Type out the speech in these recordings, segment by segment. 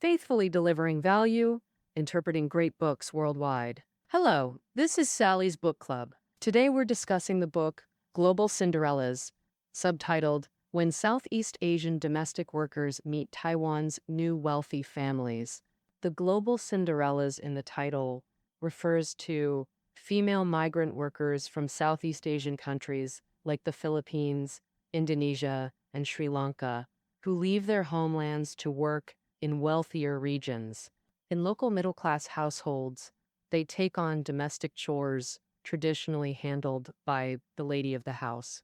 faithfully delivering value, interpreting great books worldwide. Hello, this is Sally's Book Club. Today we're discussing the book Global Cinderellas, subtitled When Southeast Asian Domestic Workers Meet Taiwan's New Wealthy Families. The Global Cinderellas in the title refers to female migrant workers from Southeast Asian countries like the Philippines, Indonesia, and Sri Lanka, who leave their homelands to work in wealthier regions. In local middle-class households, they take on domestic chores traditionally handled by the lady of the house.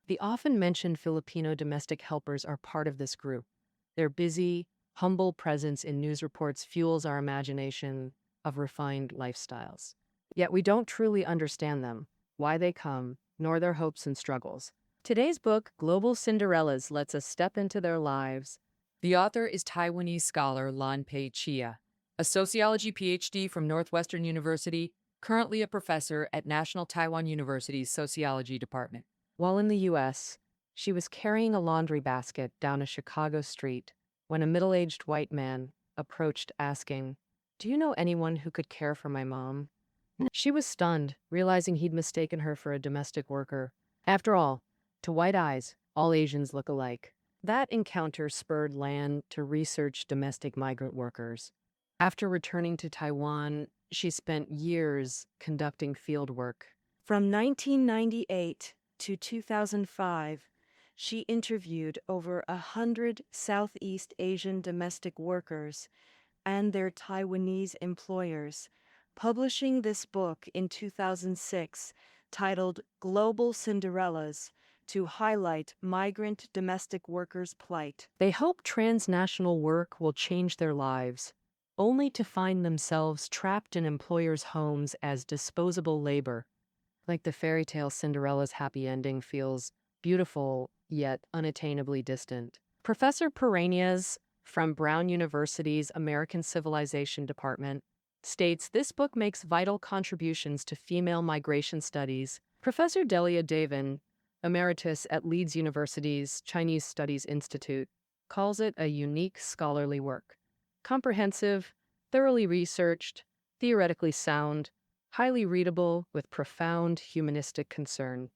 The often mentioned Filipino domestic helpers are part of this group. Their busy, humble presence in news reports fuels our imagination of refined lifestyles. Yet we don't truly understand them, why they come, nor their hopes and struggles. Today's book, Global Cinderellas, lets us step into their lives. The author is Taiwanese scholar Lan Pei Chia, a sociology PhD from Northwestern University, currently a professor at National Taiwan University's Sociology Department. While in the U.S., she was carrying a laundry basket down a Chicago street when a middle-aged white man approached asking, "Do you know anyone who could care for my mom?" She was stunned, realizing he'd mistaken her for a domestic worker. After all, to white eyes, all Asians look alike. That encounter spurred Lan to research domestic migrant workers. After returning to Taiwan, she spent years conducting field work. From 1998 to 2005, she interviewed over 100 Southeast Asian domestic workers and their Taiwanese employers, publishing this book in 2006 titled Global Cinderellas to highlight migrant domestic workers' plight. They hope transnational work will change their lives, only to find themselves trapped in employers' homes as disposable labor. Like the fairy tale Cinderella's happy ending feels beautiful, yet unattainably distant. Professor Pereñas from Brown University's American Civilization Department states this book makes vital contributions to female migration studies. Professor Delia Davin, emeritus at Leeds University's Chinese Studies Institute, calls it a unique scholarly work. Comprehensive, thoroughly researched, theoretically sound, highly readable with profound humanistic concern.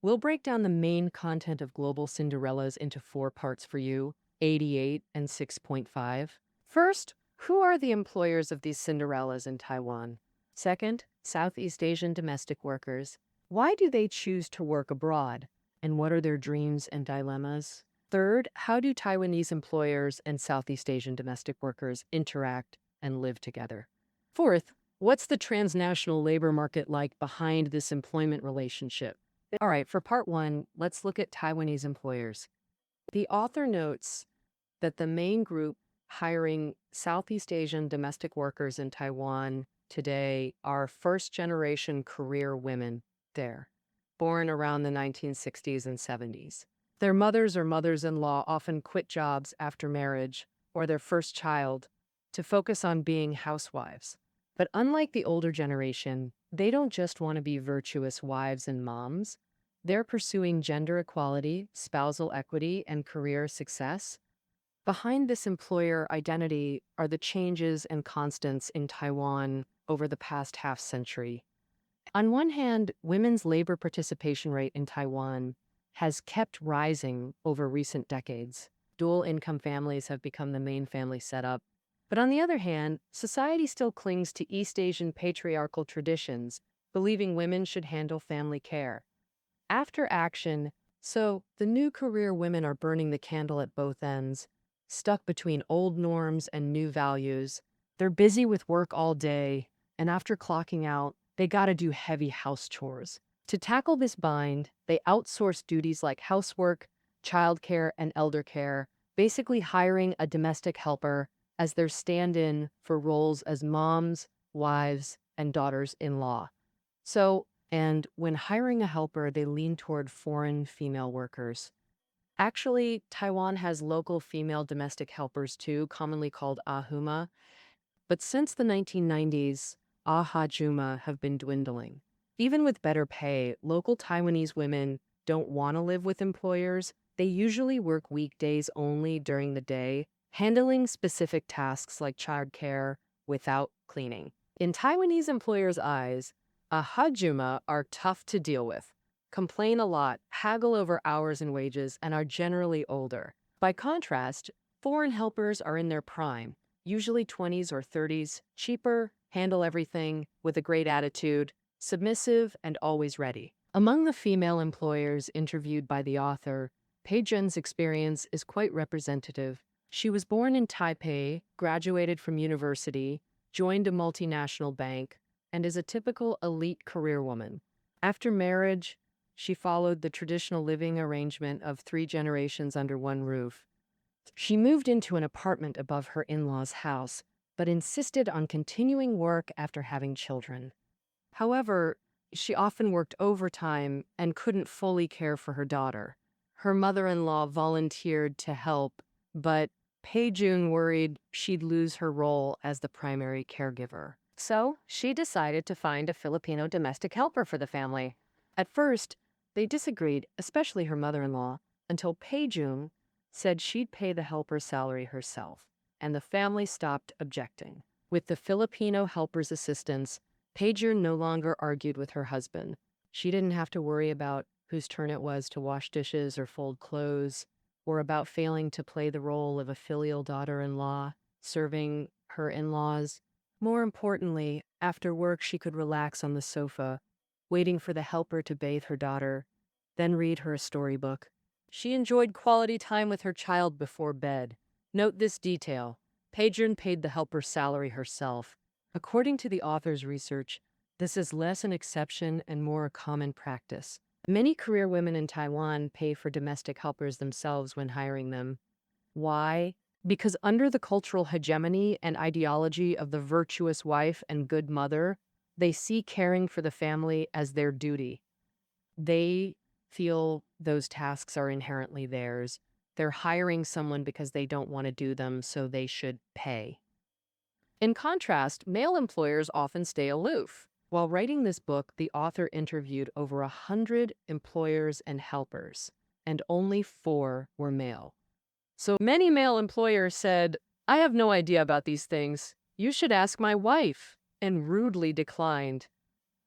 We'll break down the main content of Global Cinderellas into 4 parts for you, 88 and 6.5. First, who are the employers of these Cinderellas in Taiwan? Second, Southeast Asian domestic workers. Why do they choose to work abroad? And what are their dreams and dilemmas? Third, how do Taiwanese employers and Southeast Asian domestic workers interact and live together? Fourth, what's the transnational labor market like behind this employment relationship? All right, for part 1, let's look at Taiwanese employers. The author notes that the main group hiring Southeast Asian domestic workers in Taiwan today are first-generation career women there, born around the 1960s and 70s. Their mothers or mothers-in-law often quit jobs after marriage or their first child to focus on being housewives. But unlike the older generation, they don't just want to be virtuous wives and moms. They're pursuing gender equality, spousal equity, and career success. Behind this employer identity are the changes and constants in Taiwan over the past half-century. On one hand, women's labor participation rate in Taiwan has kept rising over recent decades. Dual-income families have become the main family setup. But on the other hand, society still clings to East Asian patriarchal traditions, believing women should handle family care. After action, so the new career women are burning the candle at both ends, stuck between old norms and new values. They're busy with work all day, and after clocking out, they gotta do heavy house chores. To tackle this bind, they outsource duties like housework, childcare, and elder care, basically hiring a domestic helper as their stand-in for roles as moms, wives, and daughters-in-law. And when hiring a helper, they lean toward foreign female workers. Actually, Taiwan has local female domestic helpers too, commonly called ahuma. But since the 1990s, ahajuma have been dwindling. Even with better pay, local Taiwanese women don't want to live with employers. They usually work weekdays only during the day, handling specific tasks like childcare without cleaning. In Taiwanese employers' eyes, ahajuma are tough to deal with, complain a lot, haggle over hours and wages, and are generally older. By contrast, foreign helpers are in their prime, usually 20s or 30s, cheaper, handle everything, with a great attitude, submissive, and always ready. Among the female employers interviewed by the author, Pei Jun's experience is quite representative. She was born in Taipei, graduated from university, joined a multinational bank, and is a typical elite career woman. After marriage, she followed the traditional living arrangement of 3 generations under one roof. She moved into an apartment above her in-laws' house, but insisted on continuing work after having children. However, she often worked overtime and couldn't fully care for her daughter. Her mother-in-law volunteered to help, but Pei Jun worried she'd lose her role as the primary caregiver. So she decided to find a Filipino domestic helper for the family. At first, they disagreed, especially her mother-in-law, until Pei Jun said she'd pay the helper's salary herself, and the family stopped objecting. With the Filipino helper's assistance, Pei Jun no longer argued with her husband. She didn't have to worry about whose turn it was to wash dishes or fold clothes, or about failing to play the role of a filial daughter-in-law, serving her in-laws. More importantly, after work she could relax on the sofa, waiting for the helper to bathe her daughter, then read her a storybook. She enjoyed quality time with her child before bed. Note this detail. Pei Jun paid the helper's salary herself. According to the author's research, this is less an exception and more a common practice. Many career women in Taiwan pay for domestic helpers themselves when hiring them. Why? Because under the cultural hegemony and ideology of the virtuous wife and good mother, they see caring for the family as their duty. They feel those tasks are inherently theirs. They're hiring someone because they don't want to do them, so they should pay. In contrast, male employers often stay aloof. While writing this book, the author interviewed over 100 employers and helpers, and only 4 were male. So many male employers said, "I have no idea about these things. You should ask my wife," and rudely declined.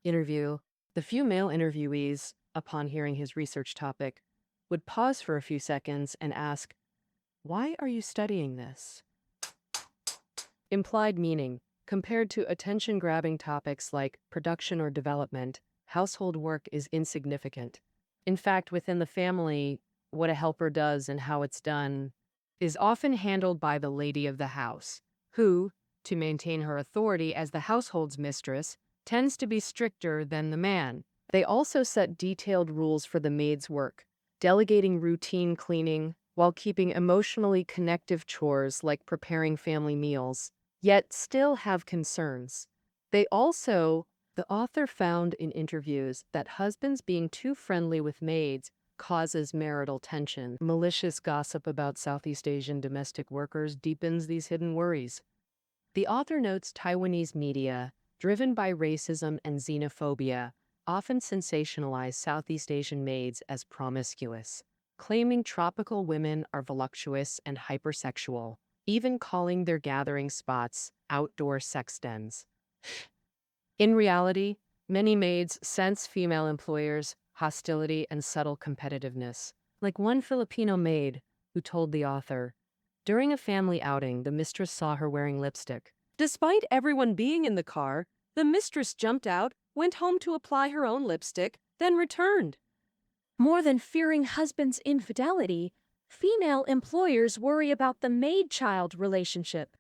Interview. The few male interviewees, upon hearing his research topic, would pause for a few seconds and ask, "Why are you studying this?" Implied meaning. Compared to attention-grabbing topics like production or development, household work is insignificant. In fact, within the family, what a helper does and how it's done is often handled by the lady of the house, who, to maintain her authority as the household's mistress, tends to be stricter than the man. They also set detailed rules for the maid's work, delegating routine cleaning while keeping emotionally connective chores like preparing family meals, yet still have concerns. The author found in interviews that husbands being too friendly with maids causes marital tension. Malicious gossip about Southeast Asian domestic workers deepens these hidden worries. The author notes Taiwanese media, driven by racism and xenophobia, often sensationalize Southeast Asian maids as promiscuous, claiming tropical women are voluptuous and hypersexual, even calling their gathering spots outdoor sex dens. In reality, many maids sense female employers' hostility and subtle competitiveness. Like one Filipino maid who told the author, during a family outing, the mistress saw her wearing lipstick. Despite everyone being in the car, the mistress jumped out, went home to apply her own lipstick, then returned. More than fearing husband's infidelity, female employers worry about the maid-child relationship.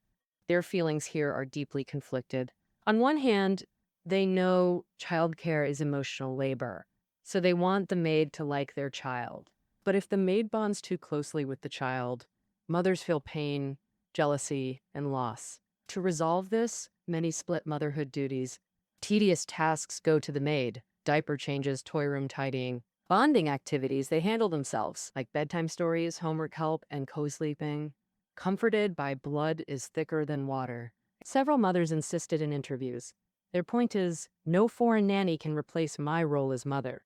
Their feelings here are deeply conflicted. On one hand, they know childcare is emotional labor, so they want the maid to like their child. But if the maid bonds too closely with the child, mothers feel pain, jealousy, and loss. To resolve this, many split motherhood duties. Tedious tasks go to the maid, diaper changes, toy room tidying. Bonding activities they handle themselves, like bedtime stories, homework help, and co-sleeping. Comforted by blood is thicker than water. Several mothers insisted in interviews. Their point is, no foreign nanny can replace my role as mother.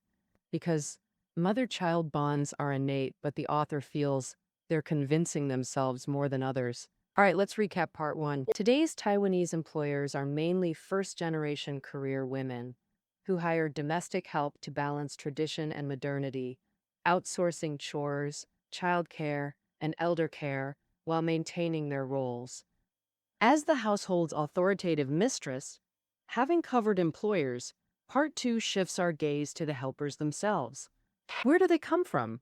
Because mother-child bonds are innate, but the author feels They're convincing themselves more than others. All right, let's recap part one. Today's Taiwanese employers are mainly first-generation career women who hire domestic help to balance tradition and modernity, outsourcing chores, childcare, and elder care while maintaining their roles. As the household's authoritative mistress, having covered employers, part two shifts our gaze to the helpers themselves. Where do they come from?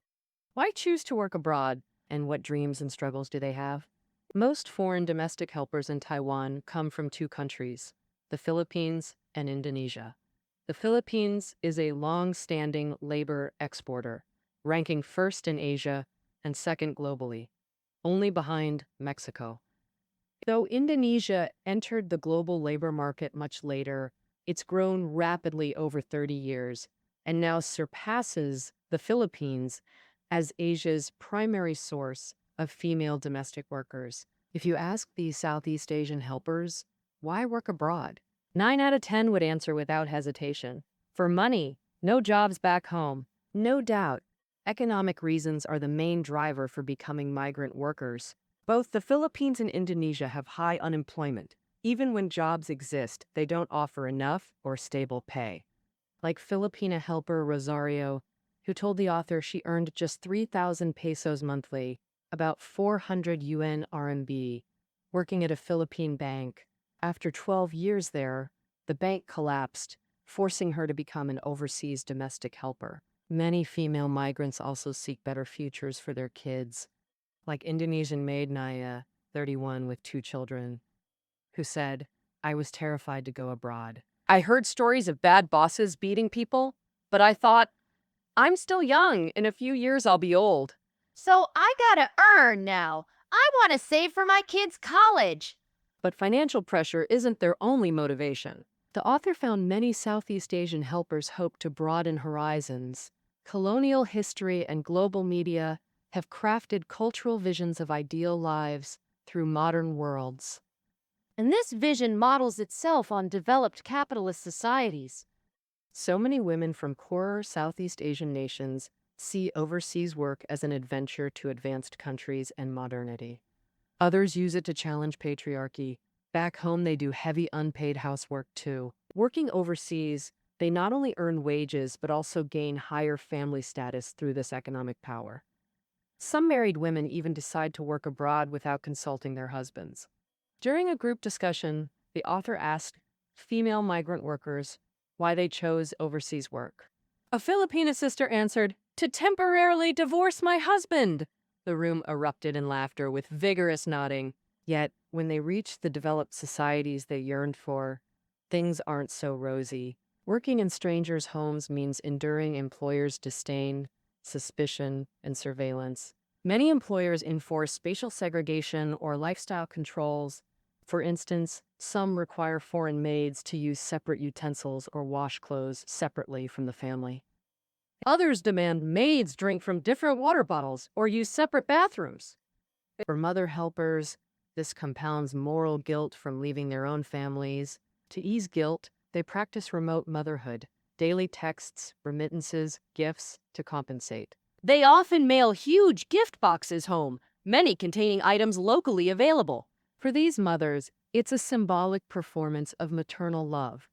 Why choose to work abroad? And what dreams and struggles do they have? Most foreign domestic helpers in Taiwan come from two countries, the Philippines and Indonesia. The Philippines is a long-standing labor exporter, ranking first in Asia and second globally, only behind Mexico. Though Indonesia entered the global labor market much later, it's grown rapidly over 30 years and now surpasses the Philippines as Asia's primary source of female domestic workers. If you ask these Southeast Asian helpers, why work abroad? 9 out of 10 would answer without hesitation. For money, no jobs back home. No doubt, economic reasons are the main driver for becoming migrant workers. Both the Philippines and Indonesia have high unemployment. Even when jobs exist, they don't offer enough or stable pay. Like Filipina helper Rosario, who told the author she earned just 3,000 pesos monthly, about 400 UN RMB, working at a Philippine bank. After 12 years there, the bank collapsed, forcing her to become an overseas domestic helper. Many female migrants also seek better futures for their kids, like Indonesian Maid Naya, 31 with 2 children, who said, "I was terrified to go abroad. I heard stories of bad bosses beating people, but I thought, I'm still young. In a few years, I'll be old." So I gotta earn now. I want to save for my kids' college. But financial pressure isn't their only motivation. The author found many Southeast Asian helpers hope to broaden horizons. Colonial history and global media have crafted cultural visions of ideal lives through modern worlds. And this vision models itself on developed capitalist societies. So many women from poorer Southeast Asian nations see overseas work as an adventure to advanced countries and modernity. Others use it to challenge patriarchy. Back home, they do heavy unpaid housework too. Working overseas, they not only earn wages but also gain higher family status through this economic power. Some married women even decide to work abroad without consulting their husbands. During a group discussion, the author asked female migrant workers why they chose overseas work. A Filipina sister answered, "To temporarily divorce my husband." The room erupted in laughter with vigorous nodding. Yet, when they reached the developed societies they yearned for, things aren't so rosy. Working in strangers' homes means enduring employers' disdain, suspicion, and surveillance. Many employers enforce spatial segregation or lifestyle controls. For instance, some require foreign maids to use separate utensils or wash clothes separately from the family. Others demand maids drink from different water bottles or use separate bathrooms. For mother helpers, this compounds moral guilt from leaving their own families. To ease guilt, they practice remote motherhood, daily texts, remittances, gifts to compensate. They often mail huge gift boxes home, many containing items locally available. For these mothers, it's a symbolic performance of maternal love.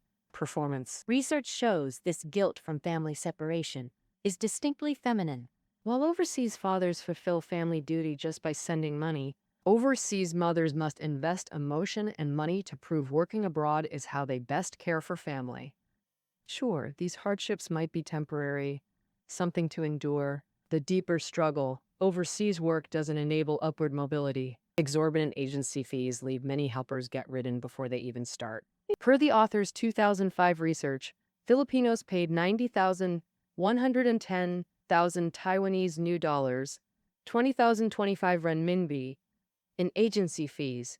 Research shows this guilt from family separation is distinctly feminine. While overseas fathers fulfill family duty just by sending money, overseas mothers must invest emotion and money to prove working abroad is how they best care for family. Sure, these hardships might be temporary, something to endure. The deeper struggle, overseas work doesn't enable upward mobility. Exorbitant agency fees leave many helpers get-ridden before they even start. Per the author's 2005 research, Filipinos paid 90,110,000 Taiwanese new dollars, 20,025 renminbi, in agency fees.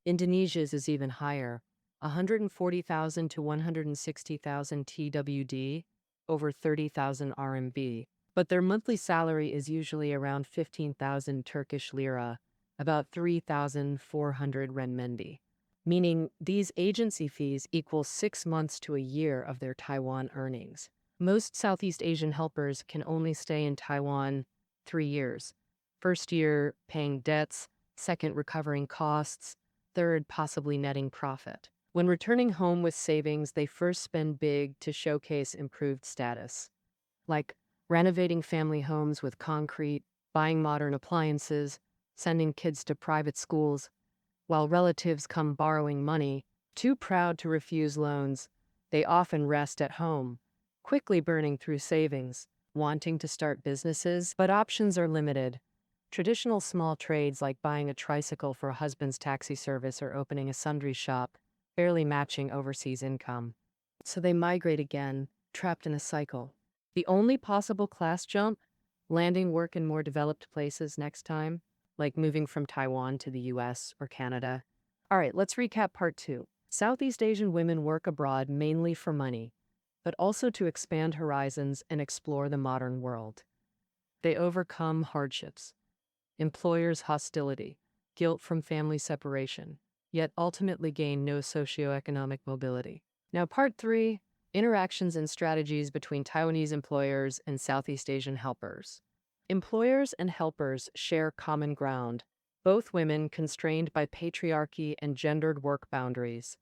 Indonesia's is even higher, 140,000 to 160,000 TWD, over 30,000 RMB. But their monthly salary is usually around 15,000 Turkish lira, about 3,400 renminbi, meaning these agency fees equal 6 months to a year of their Taiwan earnings. Most Southeast Asian helpers can only stay in Taiwan 3 years. First year, paying debts, second, recovering costs, third, possibly netting profit. When returning home with savings, they first spend big to showcase improved status, like renovating family homes with concrete, buying modern appliances, sending kids to private schools, while relatives come borrowing money, too proud to refuse loans. They often rest at home, quickly burning through savings, wanting to start businesses, but options are limited. Traditional small trades like buying a tricycle for a husband's taxi service or opening a sundry shop, barely matching overseas income. So they migrate again, trapped in a cycle. The only possible class jump? Landing work in more developed places next time, like moving from Taiwan to the US or Canada. All right, let's recap part 2. Southeast Asian women work abroad mainly for money, but also to expand horizons and explore the modern world. They overcome hardships, employers' hostility, guilt from family separation, yet ultimately gain no socioeconomic mobility. Now, part 3, interactions and strategies between Taiwanese employers and Southeast Asian helpers. Employers and helpers share common ground, both women constrained by patriarchy and gendered work boundaries.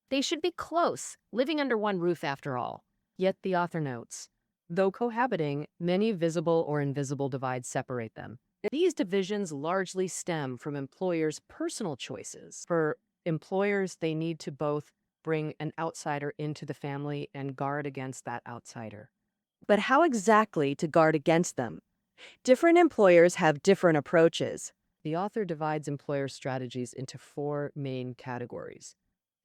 They should be close, living under one roof after all. Yet the author notes, though cohabiting, many visible or invisible divides separate them. These divisions largely stem from employers' personal choices. For employers, they need to both bring an outsider into the family and guard against that outsider. But how exactly to guard against them? Different employers have different approaches. The author divides employer strategies into 4 main categories: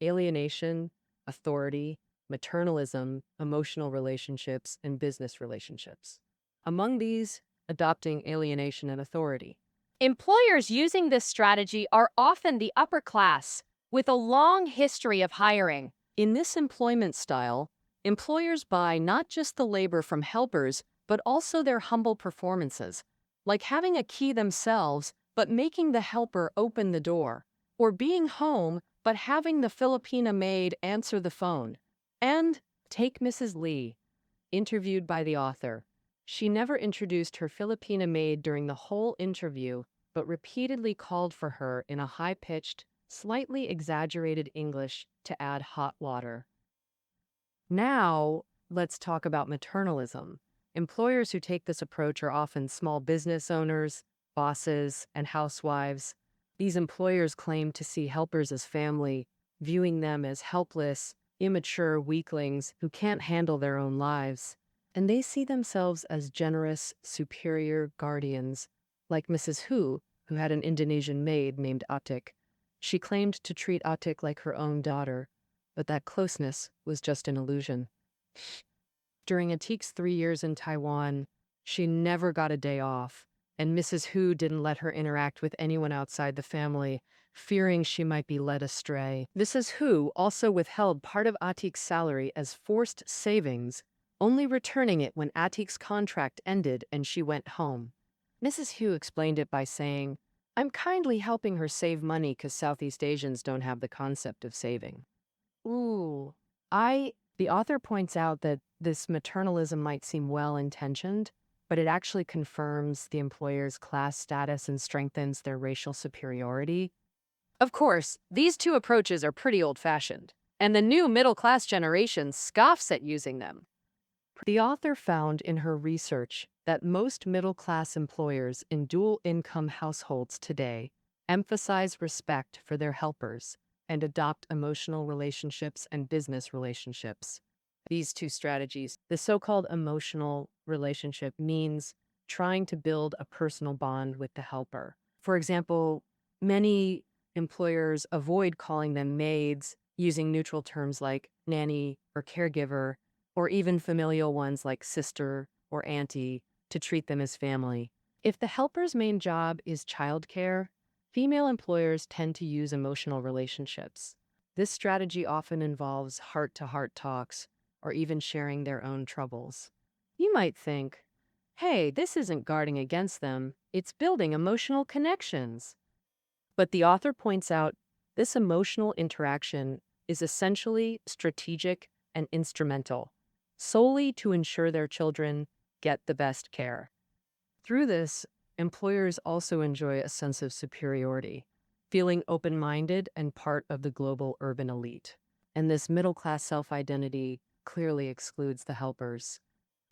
alienation, authority, maternalism, emotional relationships, and business relationships. Among these, adopting alienation and authority. Employers using this strategy are often the upper class, with a long history of hiring. In this employment style, employers buy not just the labor from helpers, but also their humble performances, like having a key themselves, but making the helper open the door, or being home, but having the Filipina maid answer the phone. And take Mrs. Lee, interviewed by the author. She never introduced her Filipina maid during the whole interview, but repeatedly called for her in a high-pitched, slightly exaggerated English to add hot water. Now, let's talk about maternalism. Employers who take this approach are often small business owners, bosses, and housewives. These employers claim to see helpers as family, viewing them as helpless, immature weaklings who can't handle their own lives. And they see themselves as generous, superior guardians, like Mrs. Who had an Indonesian maid named Atik. She claimed to treat Atik like her own daughter, but that closeness was just an illusion. During Atik's 3 years in Taiwan, she never got a day off, and Mrs. Hu didn't let her interact with anyone outside the family, fearing she might be led astray. Mrs. Hu also withheld part of Atik's salary as forced savings, only returning it when Atik's contract ended and she went home. Mrs. Hu explained it by saying, "I'm kindly helping her save money because Southeast Asians don't have the concept of saving." Ooh, the author points out that this maternalism might seem well-intentioned, but it actually confirms the employer's class status and strengthens their racial superiority. Of course, these 2 approaches are pretty old-fashioned, and the new middle-class generation scoffs at using them. The author found in her research that most middle-class employers in dual-income households today emphasize respect for their helpers and adopt emotional relationships and business relationships. These 2 strategies, the so-called emotional relationship means trying to build a personal bond with the helper. For example, many employers avoid calling them maids, using neutral terms like nanny or caregiver, or even familial ones like sister or auntie to treat them as family. If the helper's main job is childcare, female employers tend to use emotional relationships. This strategy often involves heart-to-heart talks or even sharing their own troubles. You might think, hey, this isn't guarding against them, it's building emotional connections. But the author points out this emotional interaction is essentially strategic and instrumental, solely to ensure their children get the best care. Through this, employers also enjoy a sense of superiority, feeling open-minded and part of the global urban elite. And this middle-class self-identity clearly excludes the helpers.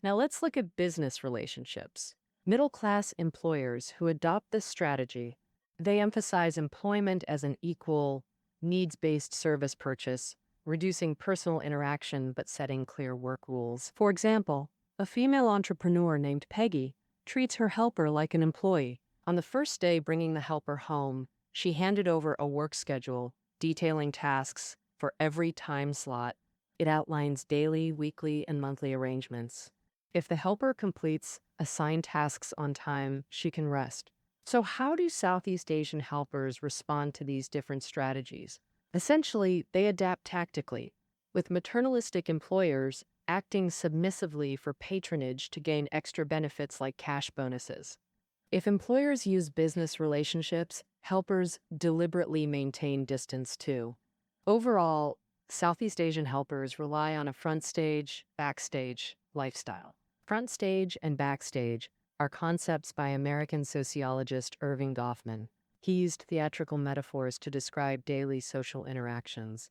Now let's look at business relationships. Middle-class employers who adopt this strategy, they emphasize employment as an equal, needs-based service purchase, reducing personal interaction but setting clear work rules. For example, a female entrepreneur named Peggy treats her helper like an employee. On the first day bringing the helper home, she handed over a work schedule detailing tasks for every time slot. It outlines daily, weekly, and monthly arrangements. If the helper completes assigned tasks on time, she can rest. So how do Southeast Asian helpers respond to these different strategies? Essentially, they adapt tactically, with maternalistic employers acting submissively for patronage to gain extra benefits like cash bonuses. If employers use business relationships, helpers deliberately maintain distance too. Overall, Southeast Asian helpers rely on a front stage, backstage lifestyle. Front stage and backstage are concepts by American sociologist Irving Goffman. He used theatrical metaphors to describe daily social interactions.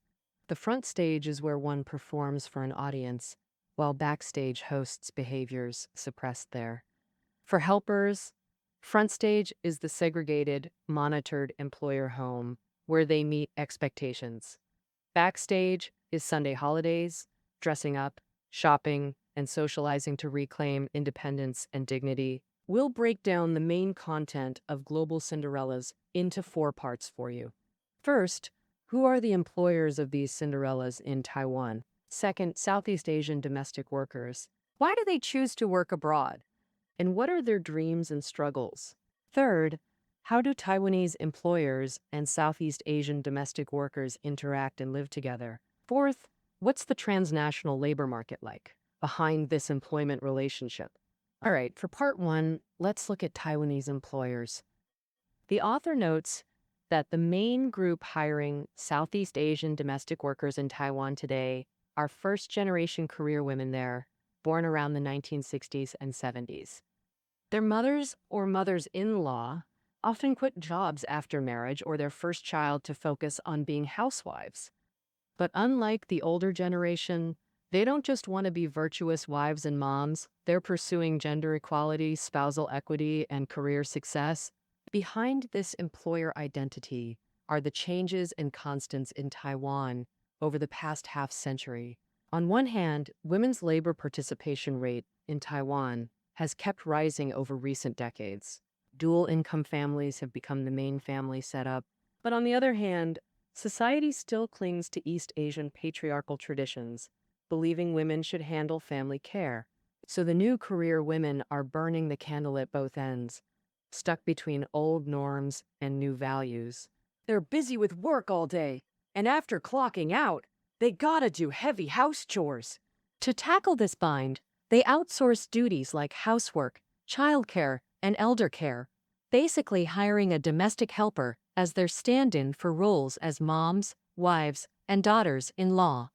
The front stage is where one performs for an audience, while backstage hosts behaviors suppressed there. For helpers, front stage is the segregated, monitored employer home where they meet expectations. Backstage is Sunday holidays, dressing up, shopping, and socializing to reclaim independence and dignity. We'll break down the main content of Global Cinderellas into 4 parts for you. First, who are the employers of these Cinderellas in Taiwan? Second, Southeast Asian domestic workers. Why do they choose to work abroad? And what are their dreams and struggles? Third, how do Taiwanese employers and Southeast Asian domestic workers interact and live together? Fourth, what's the transnational labor market like behind this employment relationship? All right, for part 1, let's look at Taiwanese employers. The author notes that the main group hiring Southeast Asian domestic workers in Taiwan today are first-generation career women there, born around the 1960s and 70s. Their mothers or mothers-in-law often quit jobs after marriage or their first child to focus on being housewives. But unlike the older generation, they don't just want to be virtuous wives and moms, they're pursuing gender equality, spousal equity, and career success. Behind this employer identity are the changes and constants in Taiwan over the past half-century. On one hand, women's labor participation rate in Taiwan has kept rising over recent decades. Dual-income families have become the main family setup. But on the other hand, society still clings to East Asian patriarchal traditions, believing women should handle family care. So the new career women are burning the candle at both ends, stuck between old norms and new values. They're busy with work all day, and after clocking out, they gotta do heavy house chores. To tackle this bind, they outsource duties like housework, childcare, and elder care, basically hiring a domestic helper as their stand-in for roles as moms, wives, and daughters-in-law.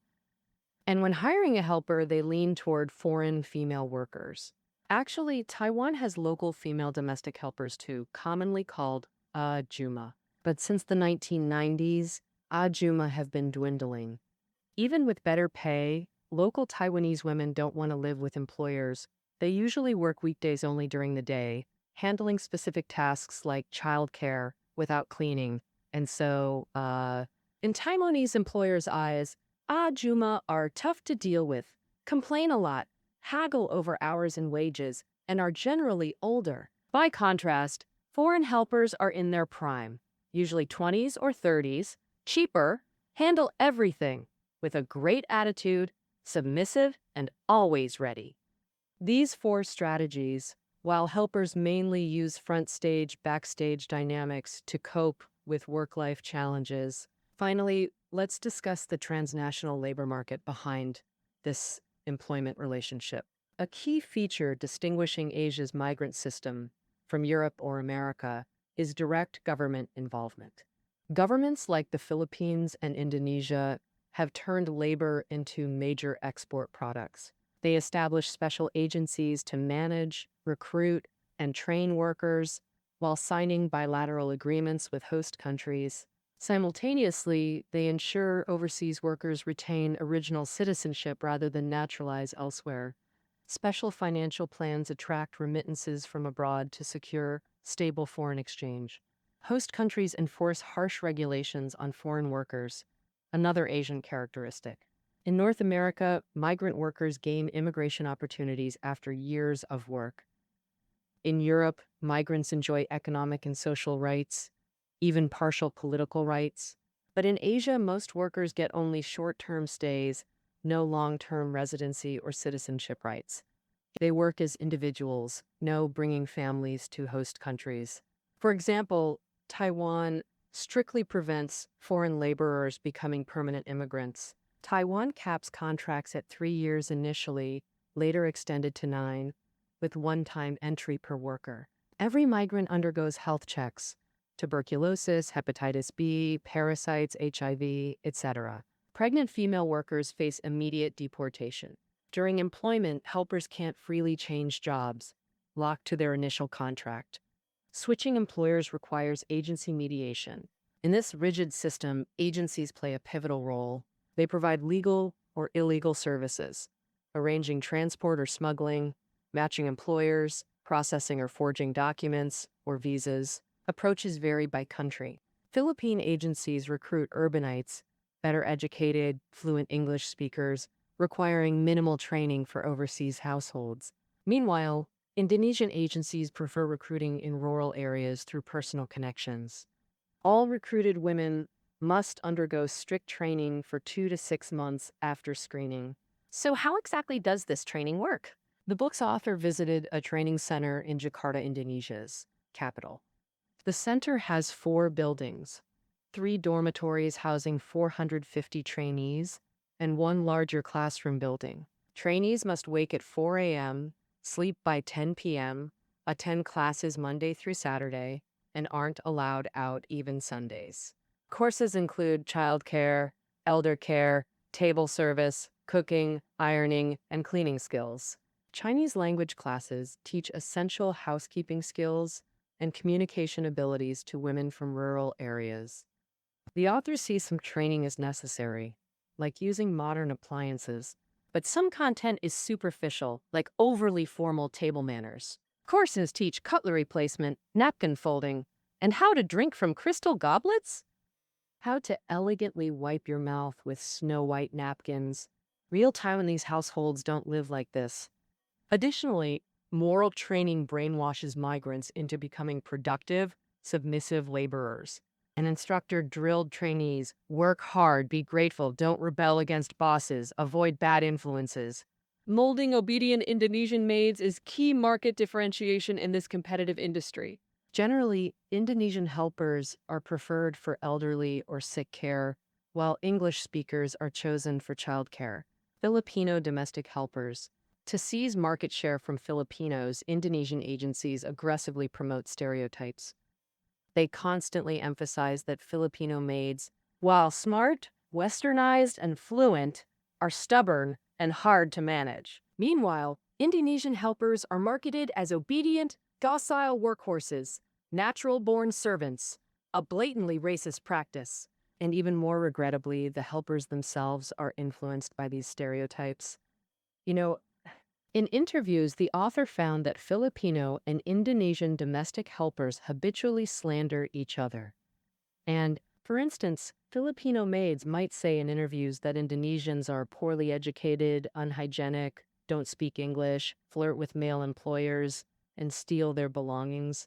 And when hiring a helper, they lean toward foreign female workers. Actually, Taiwan has local female domestic helpers too, commonly called ajuma. But since the 1990s, ajuma have been dwindling. Even with better pay, local Taiwanese women don't want to live with employers. They usually work weekdays only during the day, handling specific tasks like childcare without cleaning. And so, in Taiwanese employers' eyes, ajuma are tough to deal with, complain a lot, haggle over hours and wages, and are generally older. By contrast, foreign helpers are in their prime, usually 20s or 30s, cheaper, handle everything, with a great attitude, submissive, and always ready. These 4 strategies, while helpers mainly use front stage, backstage dynamics to cope with work-life challenges. Finally, let's discuss the transnational labor market behind this employment relationship. A key feature distinguishing Asia's migrant system from Europe or America is direct government involvement. Governments like the Philippines and Indonesia have turned labor into major export products. They establish special agencies to manage, recruit, and train workers while signing bilateral agreements with host countries. Simultaneously, they ensure overseas workers retain original citizenship rather than naturalize elsewhere. Special financial plans attract remittances from abroad to secure stable foreign exchange. Host countries enforce harsh regulations on foreign workers, another Asian characteristic. In North America, migrant workers gain immigration opportunities after years of work. In Europe, migrants enjoy economic and social rights, even partial political rights. But in Asia, most workers get only short-term stays, no long-term residency or citizenship rights. They work as individuals, no bringing families to host countries. For example, Taiwan strictly prevents foreign laborers becoming permanent immigrants. Taiwan caps contracts at 3 years initially, later extended to 9, with one-time entry per worker. Every migrant undergoes health checks: tuberculosis, hepatitis B, parasites, HIV, etc. Pregnant female workers face immediate deportation. During employment, helpers can't freely change jobs, locked to their initial contract. Switching employers requires agency mediation. In this rigid system, agencies play a pivotal role. They provide legal or illegal services, arranging transport or smuggling, matching employers, processing or forging documents or visas. Approaches vary by country. Philippine agencies recruit urbanites, better educated, fluent English speakers, requiring minimal training for overseas households. Meanwhile, Indonesian agencies prefer recruiting in rural areas through personal connections. All recruited women must undergo strict training for 2 to 6 months after screening. So how exactly does this training work? The book's author visited a training center in Jakarta, Indonesia's capital. The center has 4 buildings, 3 dormitories housing 450 trainees, and 1 larger classroom building. Trainees must wake at 4 a.m., sleep by 10 p.m., attend classes Monday through Saturday, and aren't allowed out even Sundays. Courses include childcare, elder care, table service, cooking, ironing, and cleaning skills. Chinese language classes teach essential housekeeping skills and communication abilities to women from rural areas. The author sees some training as necessary, like using modern appliances, but some content is superficial, like overly formal table manners. Courses teach cutlery placement, napkin folding, and how to drink from crystal goblets? How to elegantly wipe your mouth with snow-white napkins. Real Taiwanese households don't live like this. Additionally, moral training brainwashes migrants into becoming productive, submissive laborers. An instructor drilled trainees: work hard, be grateful, don't rebel against bosses, avoid bad influences. Molding obedient Indonesian maids is key market differentiation in this competitive industry. Generally, Indonesian helpers are preferred for elderly or sick care, while English speakers are chosen for childcare. Filipino domestic helpers. To seize market share from Filipinos, Indonesian agencies aggressively promote stereotypes. They constantly emphasize that Filipino maids, while smart, westernized, and fluent, are stubborn and hard to manage. Meanwhile, Indonesian helpers are marketed as obedient, docile workhorses, natural-born servants, a blatantly racist practice. And even more regrettably, the helpers themselves are influenced by these stereotypes. You know, in interviews, the author found that Filipino and Indonesian domestic helpers habitually slander each other. And, for instance, Filipino maids might say in interviews that Indonesians are poorly educated, unhygienic, don't speak English, flirt with male employers, and steal their belongings.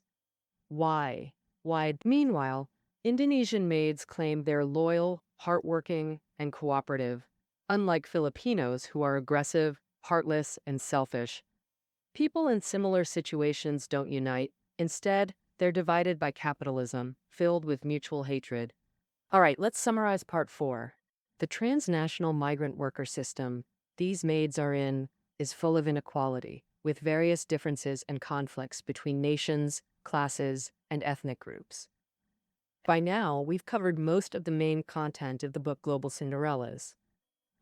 Why? Why? Meanwhile, Indonesian maids claim they're loyal, hardworking, and cooperative, unlike Filipinos who are aggressive, heartless, and selfish. People in similar situations don't unite. Instead, they're divided by capitalism, filled with mutual hatred. All right, let's summarize part 4. The transnational migrant worker system these maids are in is full of inequality, with various differences and conflicts between nations, classes, and ethnic groups. By now, we've covered most of the main content of the book Global Cinderellas.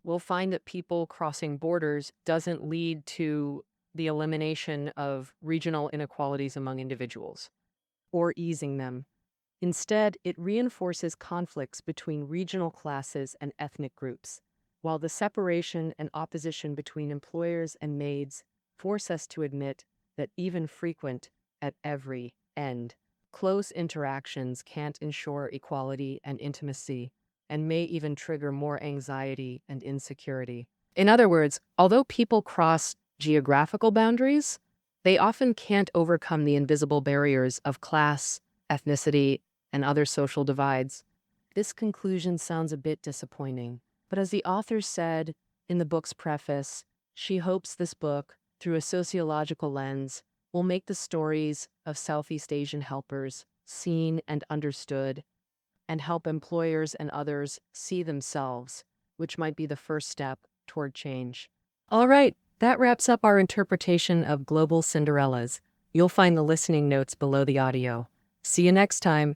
We'll find that people crossing borders doesn't lead to the elimination of regional inequalities among individuals or easing them. Instead, it reinforces conflicts between regional classes and ethnic groups, while the separation and opposition between employers and maids force us to admit that even frequent, at every end, close interactions can't ensure equality and intimacy, and may even trigger more anxiety and insecurity. In other words, although people cross geographical boundaries, they often can't overcome the invisible barriers of class, ethnicity, and other social divides. This conclusion sounds a bit disappointing, but as the author said in the book's preface, she hopes this book, through a sociological lens, will make the stories of Southeast Asian helpers seen and understood, and help employers and others see themselves, which might be the first step toward change. All right, that wraps up our interpretation of Global Cinderellas. You'll find the listening notes below the audio. See you next time.